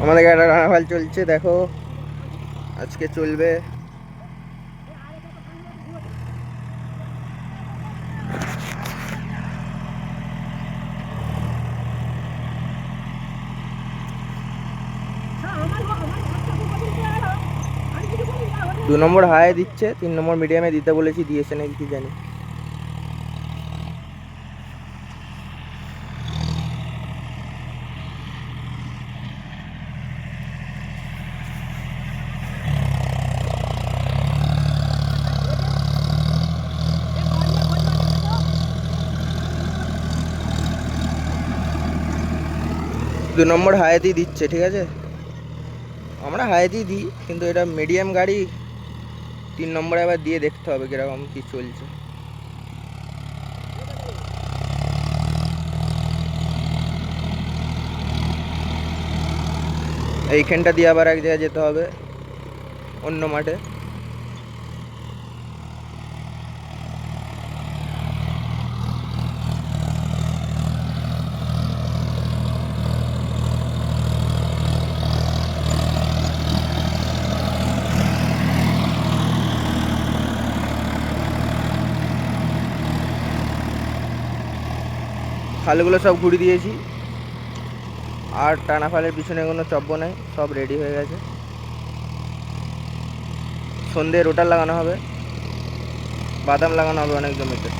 আমাদের একটা কারনাভাল চলছে, দেখো আজকে চলবে। দু নম্বর হাই দিচ্ছে, 3 নম্বর মিডিয়ামে দিতে বলেছি, দিয়েছে নাকি কি জানি। দু নম্বর হাইতেই দিচ্ছে, ঠিক আছে, আমরা হাইতেই দিই, কিন্তু এটা মিডিয়াম গাড়ি, 3 নম্বরে আবার দিয়ে দেখতে হবে কিরকম কি চলছে। এইখানটা দিয়ে আবার এক জায়গায় যেতে হবে, অন্য মাঠে। খালগুলো সব ঘুরে দিয়েছি, আর টানা ফালের পিছনে কোনো চব্য নেই, সব রেডি হয়ে গেছে। সন্ধ্যে রোটার লাগানো হবে, বাদাম লাগানো হবে অনেক জমিতে।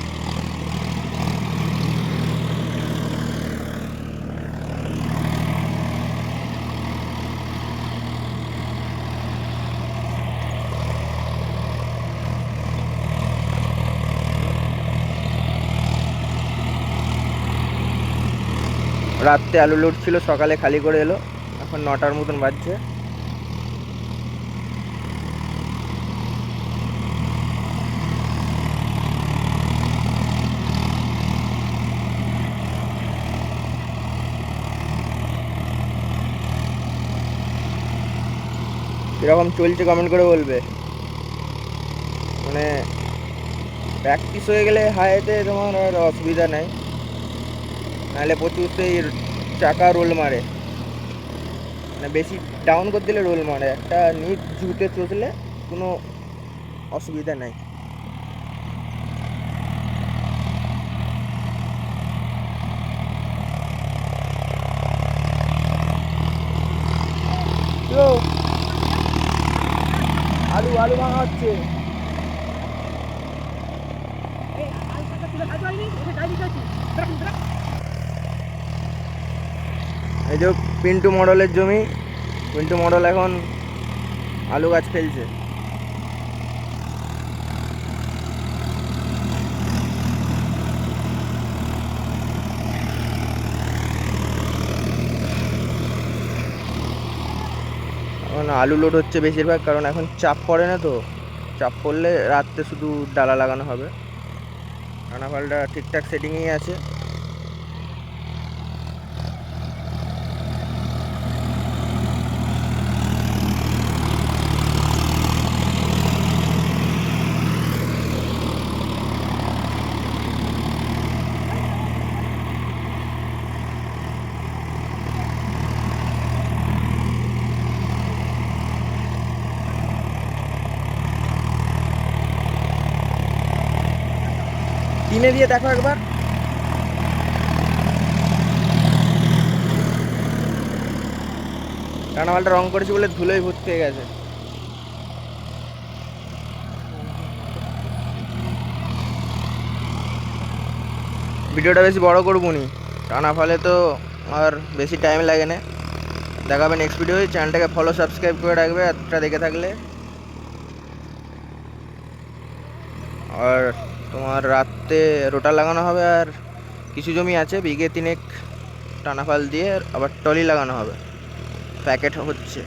রাত্রে আলু লোড ছিল, সকালে খালি করে এলো, এখন 9টার মতন বাজছে। এরকম চলছে কমেন্ট করে বলবে। মানে প্র্যাকটিস হয়ে গেলে হাইতে তোমার আর অসুবিধা নেই, নাহলে প্রচুর সেই চাকা রোল মারে, মানে বেশি ডাউন করে দিলে রোল মারে। একটা নিট ঝুঁতে চললে কোনো অসুবিধা নেই। আলু আলু ভাঙা হচ্ছে। এই যে পিন্টু মডেলের জমি, পিন্টু মডেল এখন আলু গাছ ফেলছে। এখন আলু লোড হচ্ছে বেশিরভাগ, কারণ এখন চাপ পড়ে না, তো চাপ পড়লে রাত্রে শুধু ডালা লাগানো হবে। টানাফালটা ঠিকঠাক সেটিংয়েই আছে। কিনে দিয়ে দেখো একবার। টানাফালটা রং করেছি বলে ধুলোই ভর্তি হয়ে গেছে। ভিডিওটা বেশি বড় করবো নি, টানাফালে তো আর বেশি টাইম লাগে না। দেখাবে নেক্সট ভিডিও। চ্যানেলটাকে ফলো সাবস্ক্রাইব করে রাখবে এতটা দেখে থাকলে। আর তোমার রাত্রে রোটার লাগানো হবে, আর কিছু জমি আছে বিঘে 3 টানাফাল দিয়ে আবার টলি লাগানো হবে, প্যাকেট হচ্ছে।